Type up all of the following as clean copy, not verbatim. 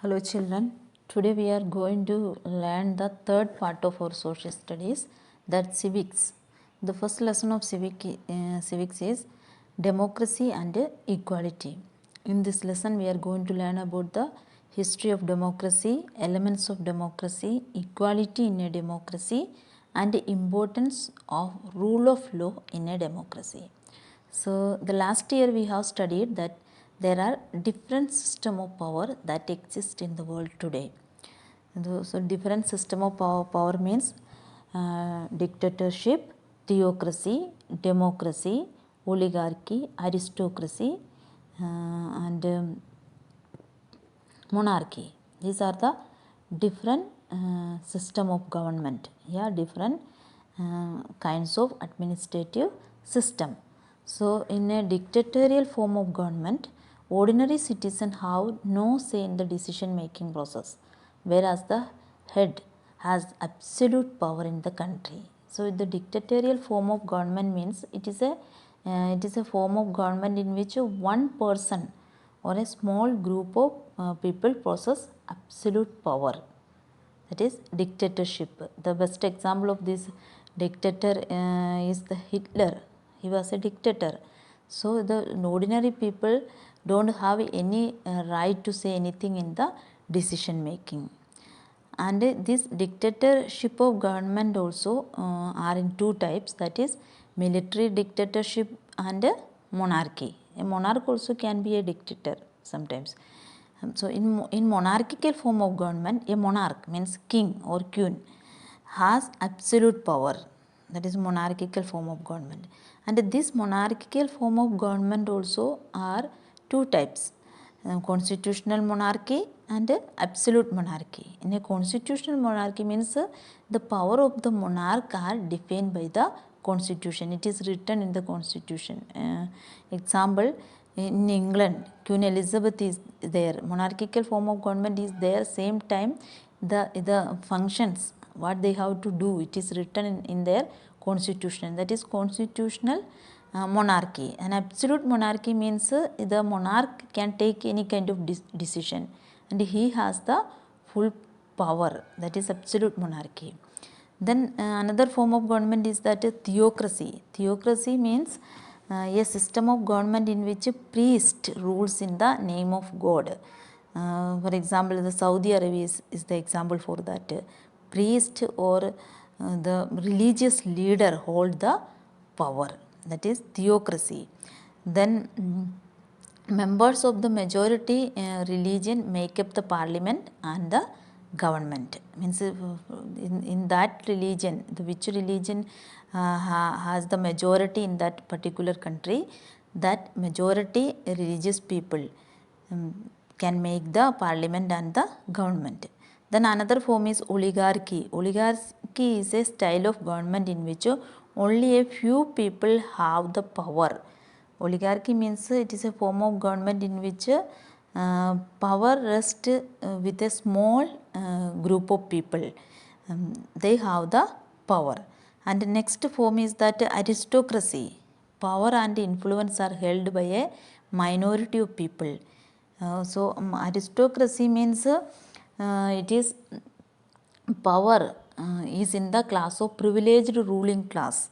Hello children, today we are going to learn the third part of our social studies, that civics. The first lesson of civics is democracy and equality. In this lesson we are going to learn about the history of democracy, elements of democracy, equality in a democracy and the importance of rule of law in a democracy. So, the last year we have studied that there are different system of power that exist in the world today. So, different system of power means dictatorship, theocracy, democracy, oligarchy, aristocracy and monarchy. These are the different system of government, different kinds of administrative system. So, in a dictatorial form of government, ordinary citizens have no say in the decision making process, whereas the head has absolute power in the country. So, the dictatorial form of government means it is a form of government in which one person or a small group of people possess absolute power. That is dictatorship. The best example of this dictator is the Hitler. He was a dictator. So the ordinary people don't have any right to say anything in the decision making. And this dictatorship of government also are in two types, that is military dictatorship and monarchy. A monarch also can be a dictator sometimes. So in monarchical form of government, a monarch means king or queen has absolute power. That is monarchical form of government. And this monarchical form of government also are two types, constitutional monarchy and absolute monarchy. In a constitutional monarchy means the power of the monarch are defined by the constitution. It is written in the constitution. Example, in England, Queen Elizabeth is there. Monarchical form of government is there. Same time, the functions what they have to do, it is written in their constitution. That is constitutional monarchy. An absolute monarchy means the monarch can take any kind of decision and he has the full power. That is absolute monarchy. Then another form of government is that theocracy. Theocracy means a system of government in which a priest rules in the name of God. For example, the Saudi Arabia is the example for that. Priest or the religious leader hold the power. That is theocracy. Then members of the majority religion make up the parliament and the government. Means in that religion, which religion has the majority in that particular country, that majority religious people can make the parliament and the government. Then another form is oligarchy. Oligarchy is a style of government in which only a few people have the power. Oligarchy means it is a form of government in which power rests with a small group of people. They have the power. And the next form is that aristocracy. Power and influence are held by a minority of people. So aristocracy means it is power is in the class of privileged ruling class.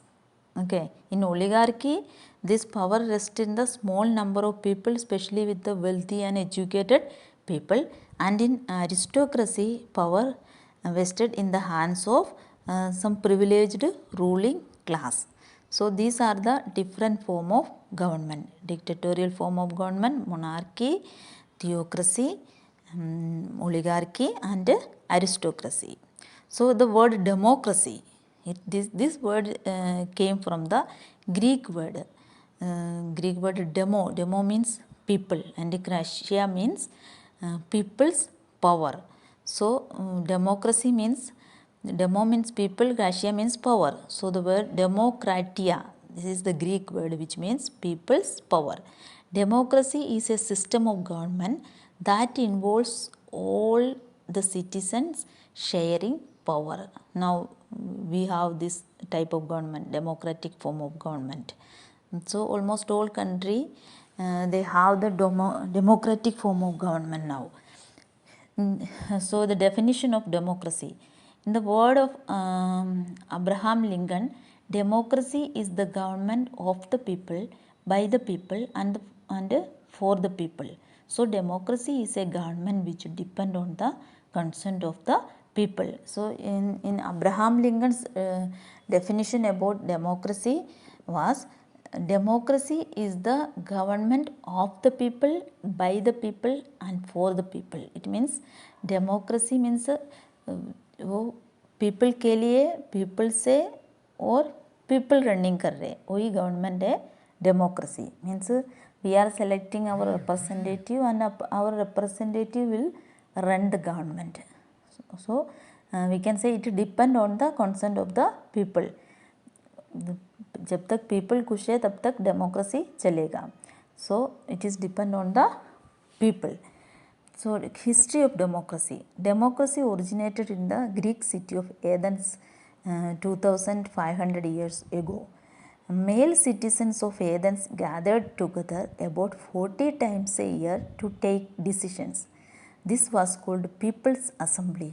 Okay, in oligarchy, this power rests in the small number of people, especially with the wealthy and educated people. And in aristocracy, power vested in the hands of some privileged ruling class. So these are the different form of government: dictatorial form of government, monarchy, theocracy, oligarchy and aristocracy. So the word democracy, this word came from the Greek word. Demo. Demo means people and kratia means people's power. So democracy means, demo means people, kratia means power. So the word demokratia, this is the Greek word which means people's power. Democracy is a system of government that involves all the citizens sharing power. Now we have this type of government, democratic form of government. So almost all country they have the democratic form of government now. So the definition of democracy. In the word of Abraham Lincoln, democracy is the government of the people, by the people, and for the people. So democracy is a government which depend on the consent of the people. So in Abraham Lincoln's definition about democracy was, democracy is the government of the people, by the people, and for the people. It means democracy means वो people के लिए, people से और people running कर रहे, वही government है democracy. Means we are selecting our representative and our representative will run the government. So we can say it depend on the consent of the people. जब तक पीपल खुश है तब तक डेमोक्रेसी चलेगा. So it is depend on the people. So history of democracy. Democracy originated in the Greek city of Athens 2500 years ago. Male citizens of Athens gathered together about 40 times a year to take decisions. This was called People's Assembly.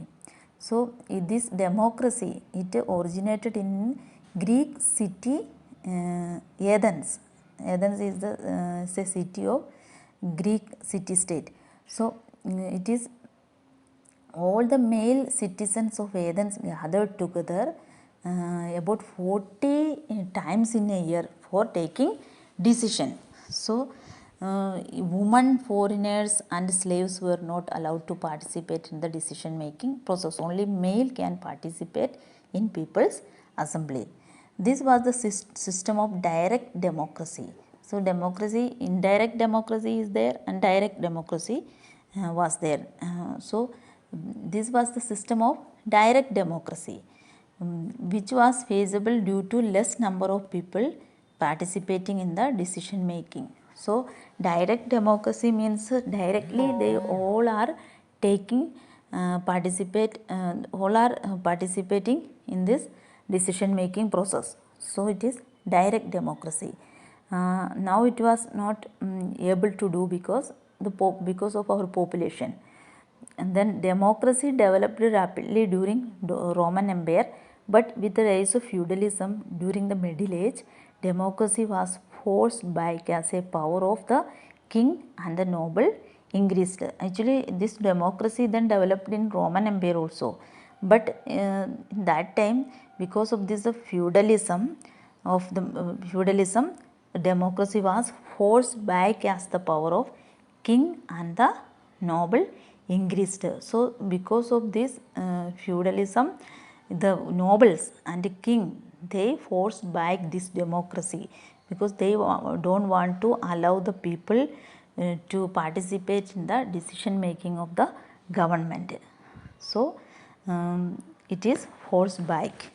So this democracy, it originated in Greek city Athens. Athens is a city of Greek city state. So it is all the male citizens of Athens gathered together about 40 times in a year for taking decision. So women, foreigners and slaves were not allowed to participate in the decision making process. Only male can participate in people's assembly. This was the system of direct democracy. So democracy, indirect democracy is there and direct democracy was there. So this was the system of direct democracy, which was feasible due to less number of people participating in the decision making. So direct democracy means directly they all are taking all are participating in this decision making process. So it is direct democracy. Now it was not able to do because of our population. And then democracy developed rapidly during Roman Empire, but with the rise of feudalism during the Middle Age, democracy was forced back as a power of the king and the noble increased. Actually, this democracy then developed in Roman Empire also, but in that time, because of this feudalism, democracy was forced back as the power of king and the noble increased. So because of this feudalism, the nobles and the king, they forced back this democracy because they don't want to allow the people to participate in the decision making of the government. So it is forced back.